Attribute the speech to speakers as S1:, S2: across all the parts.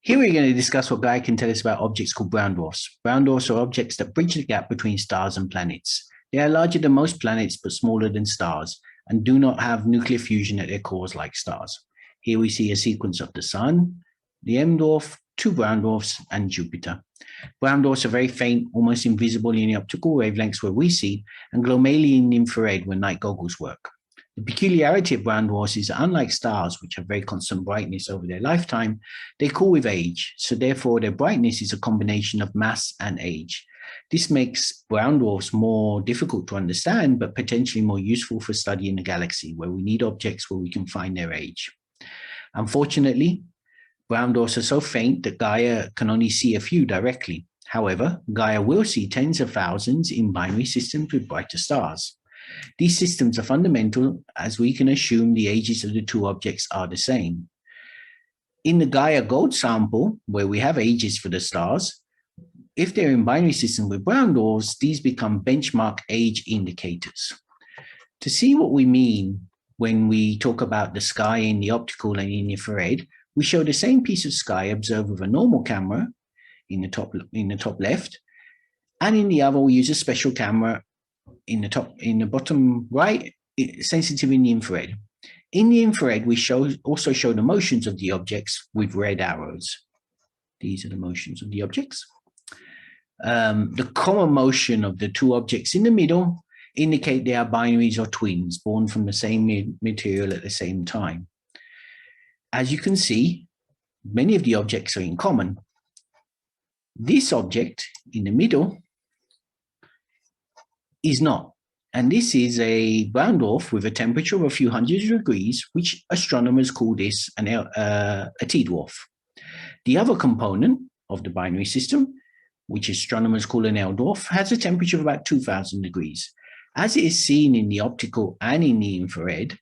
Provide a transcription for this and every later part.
S1: Here we're going to discuss what Gaia can tell us about objects called brown dwarfs. Brown dwarfs are objects that bridge the gap between stars and planets. They are larger than most planets but smaller than stars and do not have nuclear fusion at their cores like stars. Here we see a sequence of the Sun, the M dwarf, two brown dwarfs, and Jupiter. Brown dwarfs are very faint, almost invisible in the optical wavelengths where we see, and glow mainly in infrared when night goggles work. The peculiarity of brown dwarfs is that unlike stars, which have very constant brightness over their lifetime, they cool with age, so therefore their brightness is a combination of mass and age. This makes brown dwarfs more difficult to understand, but potentially more useful for study in the galaxy, where we need objects where we can find their age. Unfortunately, brown dwarfs are so faint that Gaia can only see a few directly. However, Gaia will see tens of thousands in binary systems with brighter stars. These systems are fundamental as we can assume the ages of the two objects are the same. In the Gaia gold sample, where we have ages for the stars, if they're in binary system with brown dwarfs, these become benchmark age indicators. To see what we mean when we talk about the sky in the optical and in infrared, we show the same piece of sky observed with a normal camera in the top left, and in the other we use a special camera in the bottom right, sensitive in the infrared. In the infrared, we also show the motions of the objects with red arrows. These are the motions of the objects. The common motion of the two objects in the middle indicate they are binaries or twins born from the same material at the same time. As you can see, many of the objects are in common. This object in the middle is not. And this is a brown dwarf with a temperature of a few hundred degrees, which astronomers call this a T-dwarf. The other component of the binary system, which astronomers call an L-dwarf, has a temperature of about 2000 degrees. As it is seen in the optical and in the infrared,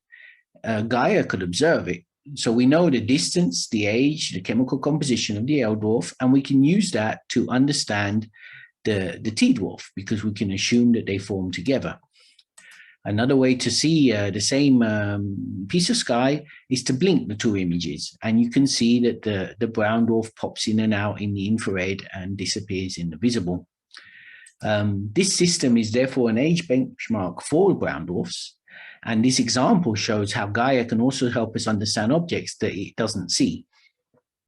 S1: Gaia could observe it. So we know the distance, the age, the chemical composition of the L-dwarf, and we can use that to understand the T-dwarf, because we can assume that they form together. Another way to see the same piece of sky is to blink the two images, and you can see that the brown dwarf pops in and out in the infrared and disappears in the visible. This system is therefore an age benchmark for brown dwarfs, and this example shows how Gaia can also help us understand objects that it doesn't see.